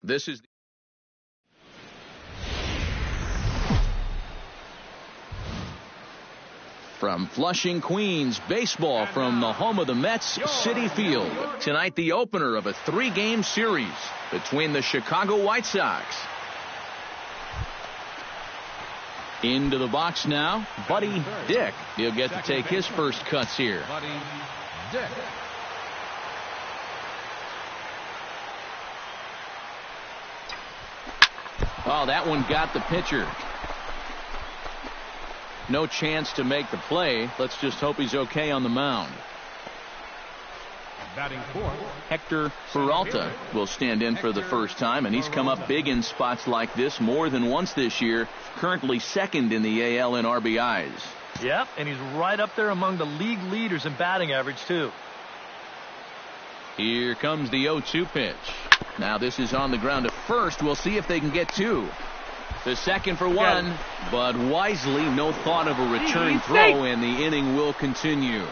This is from Flushing, Queens, baseball from the home of the Mets, Citi Field. Tonight, the opener of a 3-game series between the Chicago White Sox. Into the box now, Buddy Dick. He'll get to take his first cuts here. Buddy Dick. Oh, that one got the pitcher. No chance to make the play. Let's just hope he's okay on the mound. Batting fourth, Hector Peralta will stand in for the first time, and he's come up big in spots like this more than once this year. Currently second in the AL in RBIs. Yep, and he's right up there among the league leaders in batting average, too. Here comes the 0-2 pitch. Now this is on the ground to first. We'll see if they can get two. The second for one, but wisely, no thought of a return throw, and the inning will continue.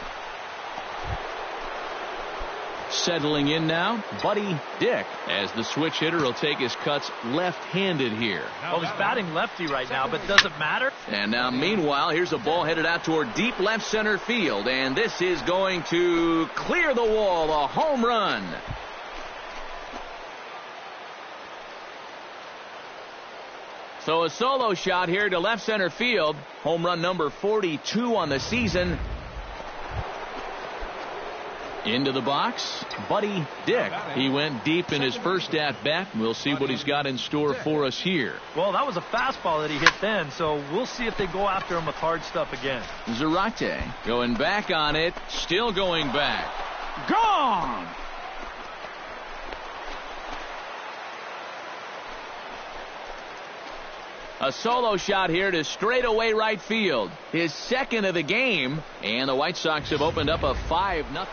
Settling in now, Buddy Dick, as the switch hitter will take his cuts left-handed here. Well, he's batting lefty right now, but does it matter? And now, meanwhile, here's a ball headed out toward deep left center field, and this is going to clear the wall, a home run. So a solo shot here to left center field. Home run number 42 on the season. Into the box, Buddy Dick. He went deep in his first at-bat. We'll see what he's got in store for us here. Well, that was a fastball that he hit then, so we'll see if they go after him with hard stuff again. Zarate going back on it, still going back. Gone! A solo shot here to straightaway right field. His second of the game, and the White Sox have opened up a 5-0.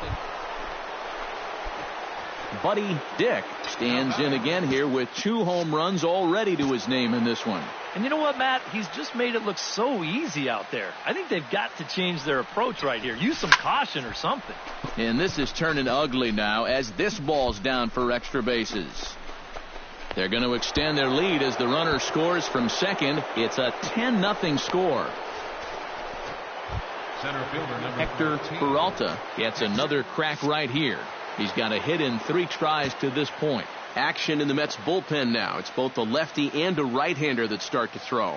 Buddy Dick stands in again here with 2 home runs already to his name in this one. And you know what, Matt? He's just made it look so easy out there. I think they've got to change their approach right here. Use some caution or something. And this is turning ugly now as this ball's down for extra bases. They're going to extend their lead as the runner scores from second. It's a 10-0 score. Center fielder number Hector 13. Peralta gets another crack right here. He's got a hit in 3 tries to this point. Action in the Mets bullpen now. It's both a lefty and a right-hander that start to throw.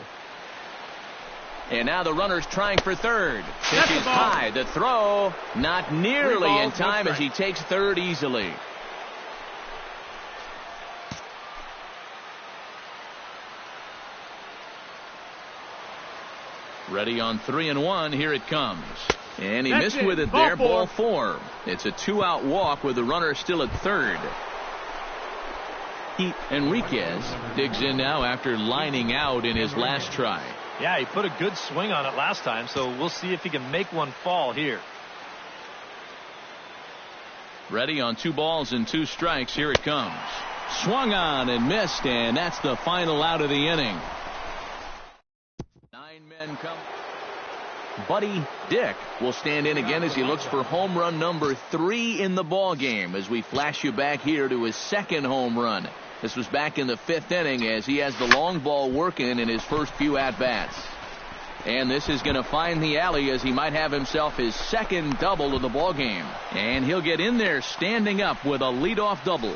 And now the runner's trying for third. Pitch is high. The throw not nearly in time as he takes third easily. Ready on 3-1. Here it comes. And he missed with it there. Ball 4. It's a 2-out walk with the runner still at third. Pete Enriquez digs in now after lining out in his last try. Yeah, he put a good swing on it last time, so we'll see if he can make one fall here. Ready on 2 balls and 2 strikes. Here it comes. Swung on and missed, and that's the final out of the inning. 9 men come. Buddy Dick will stand in again as he looks for home run number 3 in the ball game as we flash you back here to his second home run. This was back in the 5th inning as he has the long ball working in his first few at-bats. And this is going to find the alley as he might have himself his second double of the ball game. And he'll get in there standing up with a leadoff double.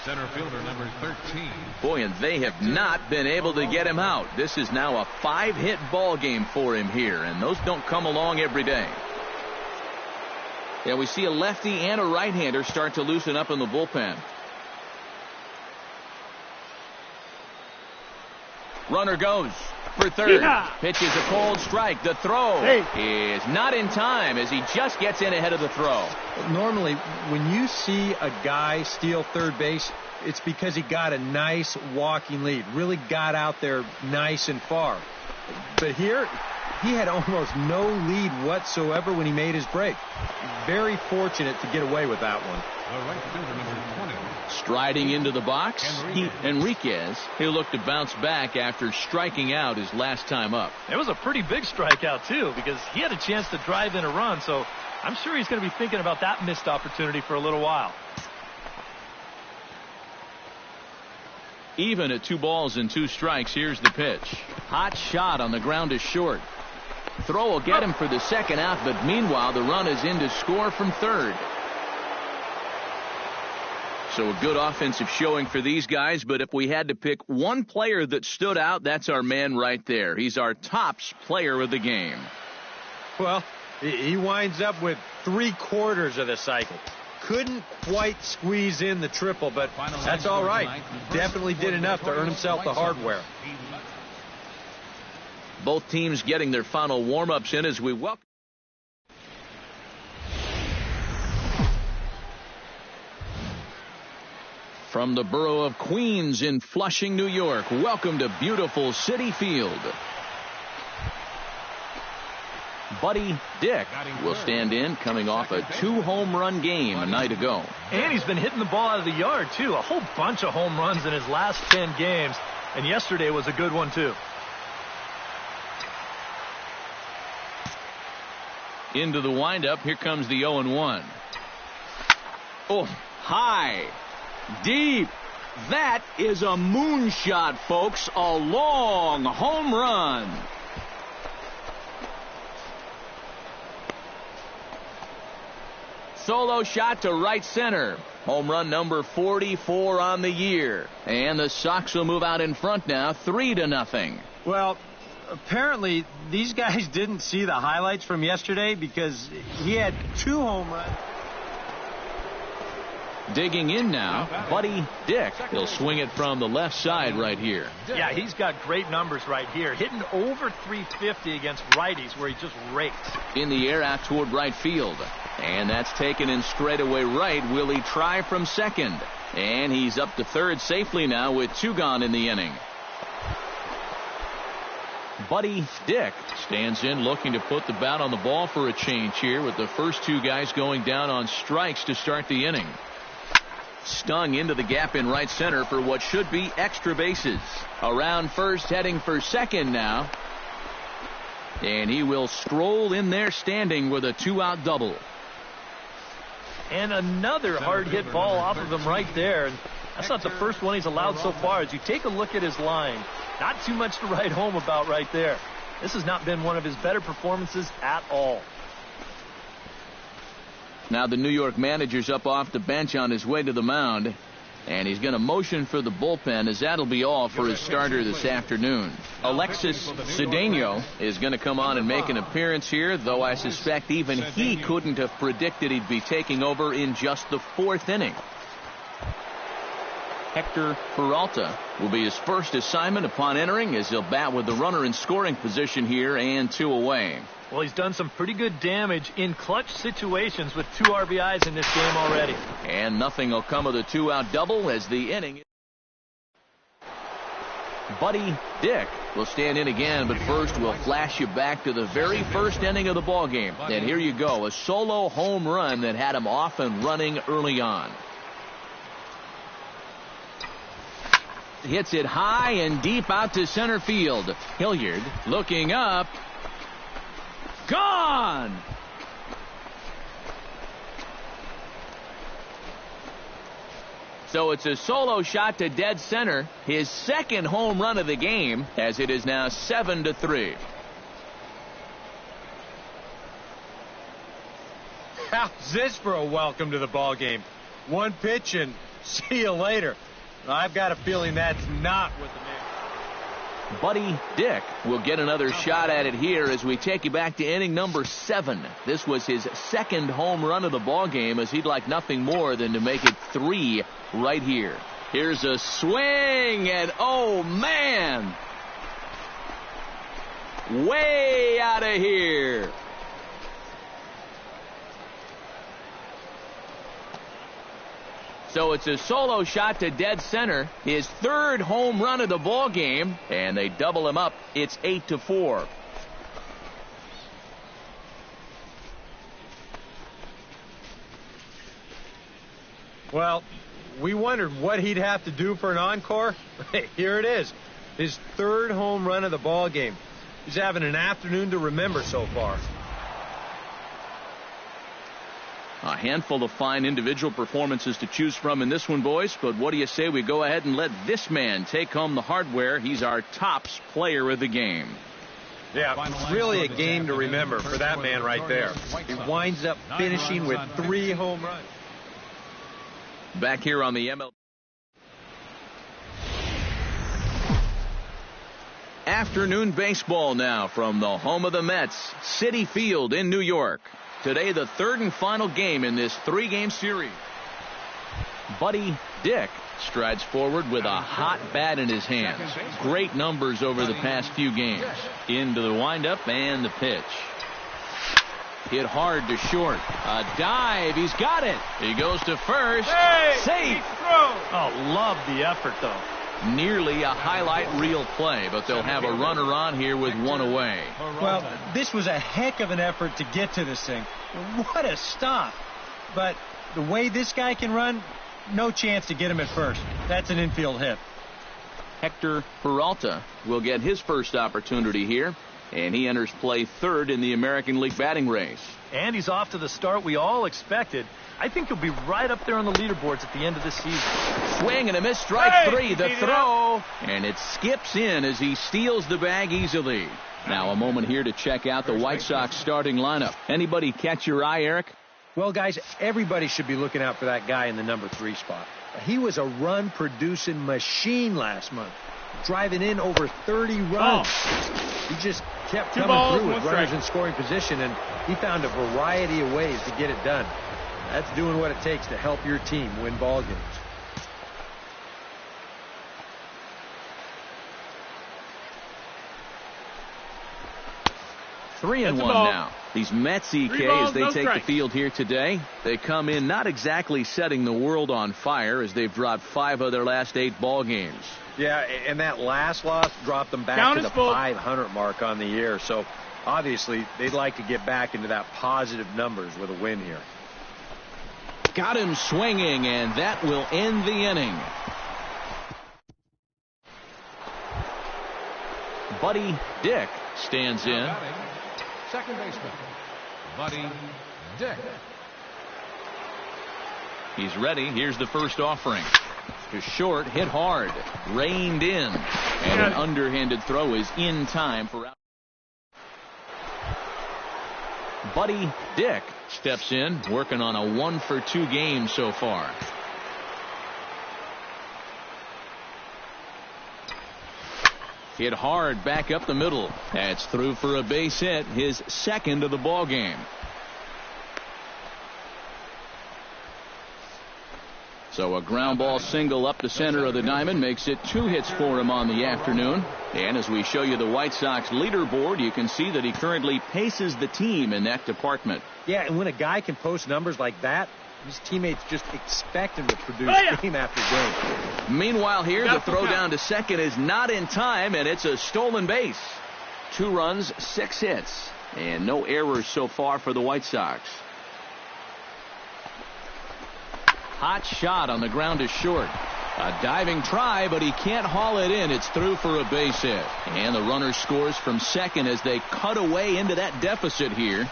Center fielder number 13. Boy, and they have not been able to get him out. This is now a 5-hit ball game for him here, and those don't come along every day. Yeah, we see a lefty and a right-hander start to loosen up in the bullpen. Runner goes for third. Pitch is a cold strike. The throw is not in time as he just gets in ahead of the throw. Normally, when you see a guy steal third base, it's because he got a nice walking lead, really got out there nice and far. But here, he had almost no lead whatsoever when he made his break. Very fortunate to get away with that one. The right fielder number 20. Striding into the box, Pete Enriquez. He'll look to bounce back after striking out his last time up. It was a pretty big strikeout, too, because he had a chance to drive in a run, so I'm sure he's going to be thinking about that missed opportunity for a little while. Even at 2 balls and 2 strikes. Here's the pitch. Hot shot on the ground is short. Throw will get him for the second out, but meanwhile the run is in to score from third. So a good offensive showing for these guys, but if we had to pick one player that stood out, that's our man right there. He's our tops player of the game. Well, he winds up with 3/4 of the cycle. Couldn't quite squeeze in the triple, but that's all right. Definitely did enough to earn himself the hardware. Both teams getting their final warm-ups in as we welcome. From the borough of Queens in Flushing, New York, welcome to beautiful Citi Field. Buddy Dick will stand in, coming off a 2-home run game a night ago. And he's been hitting the ball out of the yard, too. A whole bunch of home runs in his last 10 games. And yesterday was a good one, too. Into the windup. Here comes the 0-1. Oh, high. Deep. That is a moonshot, folks. A long home run. Solo shot to right center. Home run number 44 on the year. And the Sox will move out in front now, 3-0. Well, apparently these guys didn't see the highlights from yesterday because he had 2 home runs. Digging in now, Buddy Dick. He'll swing it from the left side right here. Yeah, he's got great numbers right here. Hitting over 350 against righties where he just rakes. In the air out toward right field. And that's taken in straightaway right. Will he try from second? And he's up to third safely now with 2 gone in the inning. Buddy Dick stands in looking to put the bat on the ball for a change here with the first 2 guys going down on strikes to start the inning. Stung into the gap in right center for what should be extra bases. Around first, heading for second now. And he will stroll in there standing with a 2-out double. And another hard hit ball off of him right there. And that's not the first one he's allowed so far. As you take a look at his line, not too much to write home about right there. This has not been one of his better performances at all. Now the New York manager's up off the bench on his way to the mound. And he's going to motion for the bullpen, as that'll be all for his starter this afternoon. Alexis Cedeno is going to come on and make an appearance here, though I suspect even he couldn't have predicted he'd be taking over in just the 4th inning. Hector Peralta will be his first assignment upon entering, as he'll bat with the runner in scoring position here and 2 away. Well, he's done some pretty good damage in clutch situations with 2 RBIs in this game already. And nothing will come of the 2-out double as the inning. Buddy Dick will stand in again, but first we'll flash you back to the very first inning of the ball game. And here you go, a solo home run that had him off and running early on. Hits it high and deep out to center field. Hilliard looking up. Gone! So it's a solo shot to dead center, his second home run of the game, as it is now 7-3. How's this for a welcome to the ball game? 1 pitch and see you later. I've got a feeling that's not what the man. Buddy Dick will get another shot at it here as we take you back to inning number 7. This was his second home run of the ball game, as he'd like nothing more than to make it 3 right here. Here's a swing, and oh man, way out of here. So it's a solo shot to dead center, his 3rd home run of the ball game, and they double him up. It's 8-4. Well, we wondered what he'd have to do for an encore. Here it is, his 3rd home run of the ball game. He's having an afternoon to remember so far. A handful of fine individual performances to choose from in this one, boys. But what do you say we go ahead and let this man take home the hardware? He's our tops player of the game. Yeah, really a game to remember for that man right there. He winds up finishing with 3 home runs. Back here on the MLB. Afternoon baseball now from the home of the Mets, Citi Field in New York. Today, the third and final game in this 3-game series. Buddy Dick strides forward with a hot bat in his hands. Great numbers over the past few games. Into the windup and the pitch. Hit hard to short. A dive. He's got it. He goes to first. Safe. Oh, love the effort, though. Nearly a highlight reel play, but they'll have a runner on here with 1 away. Well, this was a heck of an effort to get to this thing. What a stop. But the way this guy can run, no chance to get him at first. That's an infield hit. Hector Peralta will get his first opportunity here, and he enters play third in the American League batting race. And he's off to the start we all expected. I think he'll be right up there on the leaderboards at the end of this season. Swing and a miss, strike 3, the throw, and it skips in as he steals the bag easily. Now a moment here to check out the White Sox starting lineup. Anybody catch your eye, Eric? Well, guys, everybody should be looking out for that guy in the number 3 spot. He was a run-producing machine last month, driving in over 30 runs. He just kept coming through with runners in scoring position, and he found a variety of ways to get it done. That's doing what it takes to help your team win ball games. Three and one now. These Mets EK as they take the field here today. They come in not exactly setting the world on fire as they've dropped 5 of their last 8 ball games. Yeah, and that last loss dropped them back to the 500 mark on the year. So obviously they'd like to get back into that positive numbers with a win here. Got him swinging, and that will end the inning. Buddy Dick stands in. Second baseman, Buddy Dick. He's ready. Here's the first offering. To short, hit hard, reined in, and an underhanded throw is in time for out. Buddy Dick steps in, working on a 1-for-2 game so far. Hit hard back up the middle. That's through for a base hit, his second of the ball game. So a ground ball single up the center of the diamond makes it 2 hits for him on the afternoon. And as we show you the White Sox leaderboard, you can see that he currently paces the team in that department. Yeah, and when a guy can post numbers like that, his teammates just expect him to produce game after game. Meanwhile here, the throw down to second is not in time, and it's a stolen base. 2 runs, 6 hits, and no errors so far for the White Sox. Hot shot on the ground is short. A diving try, but he can't haul it in. It's through for a base hit. And the runner scores from second as they cut away into that deficit here.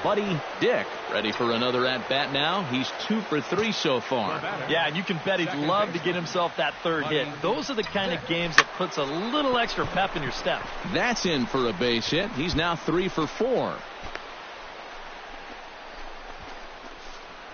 Buddy Dick ready for another at-bat now. He's 2 for 3 so far. Yeah, and you can bet he'd love to get himself that third hit. Those are the kind of games that puts a little extra pep in your step. That's in for a base hit. He's now 3 for 4.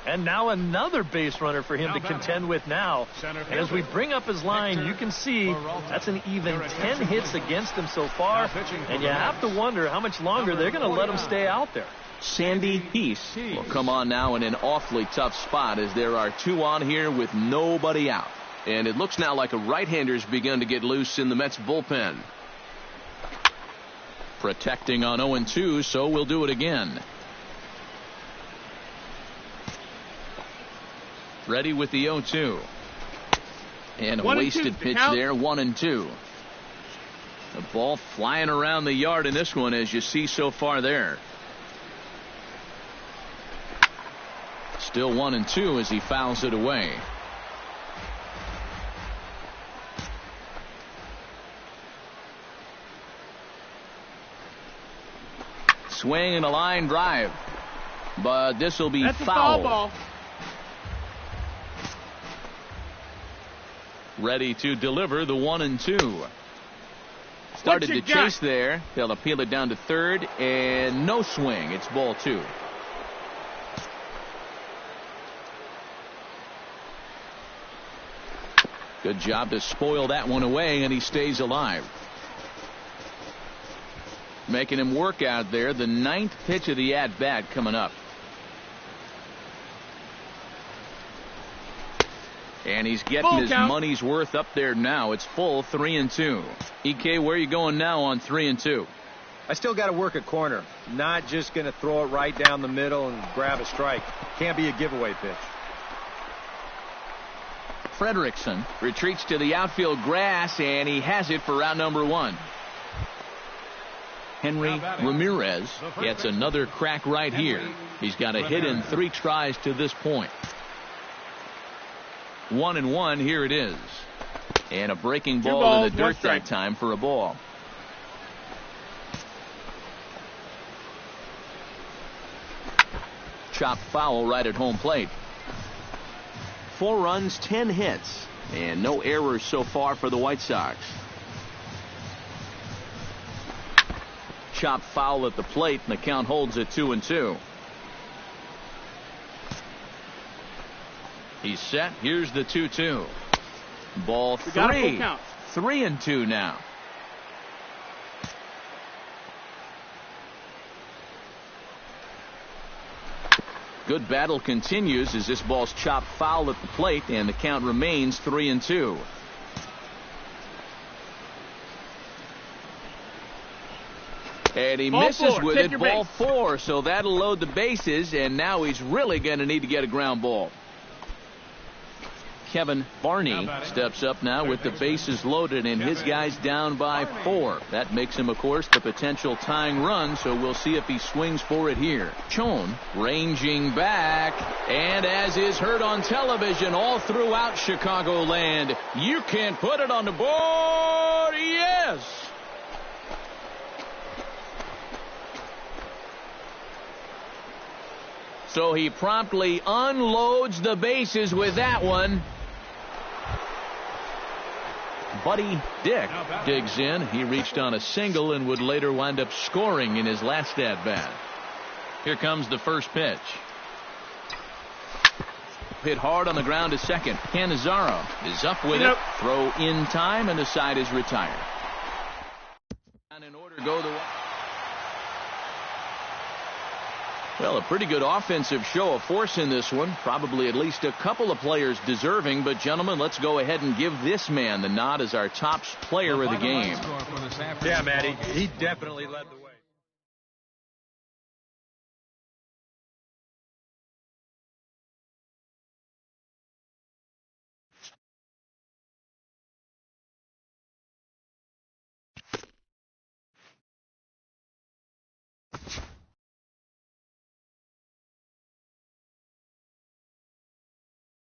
And now another base runner for him to contend with now. And as we bring up his line, you can see that's an even 10 hits against him so far. And you have to wonder how much longer they're going to let him stay out there. Sandy Peace will come on now in an awfully tough spot as there are 2 on here with nobody out. And it looks now like a right-hander's begun to get loose in the Mets bullpen. Protecting on 0-2, so we'll do it again. Ready with the 0-2. And a wasted pitch there, 1-2. The ball flying around the yard in this one, as you see so far there. Still 1-2 as he fouls it away. swing and a line drive. But this will be That's a foul. foul ball. Ready to deliver the 1-2. Started to chase there. They'll appeal it down to third, and no swing. It's ball 2. Good job to spoil that one away, and he stays alive. Making him work out there. The 9th pitch of the at-bat coming up. And he's getting his money's worth up there now. It's full 3-2. EK, where are you going now on 3-2? I still got to work a corner. Not just going to throw it right down the middle and grab a strike. Can't be a giveaway pitch. Frederickson retreats to the outfield grass, and he has it for round number 1. Henry Ramirez gets another crack right here. He's got a hit in 3 tries to this point. 1-1, here it is. And a breaking ball in the dirt that time for a ball. Chopped foul right at home plate. 4 runs, 10 hits, and no errors so far for the White Sox. Chopped foul at the plate, and the count holds at 2-2. He's set. Here's the 2-2. Ball 3. 3-2 now. Good battle continues as this ball's chopped foul at the plate, and the count remains 3-2. And he misses with it. Ball 4, so that'll load the bases, and now he's really going to need to get a ground ball. Kevin Barney steps up now with the bases loaded and his guys down by 4. That makes him, of course, the potential tying run, so we'll see if he swings for it here. Chon ranging back, and as is heard on television all throughout Chicagoland, you can put it on the board. Yes! So he promptly unloads the bases with that one. Buddy Dick digs in. He reached on a single and would later wind up scoring in his last at-bat. Here comes the first pitch. Hit hard on the ground to second. Cannizaro is up with it. Throw in time, and the side is retired. And in order to go the... Well, a pretty good offensive show of force in this one. Probably at least a couple of players deserving. But, gentlemen, let's go ahead and give this man the nod as our top player of the game. Yeah, Matty, he definitely led the way.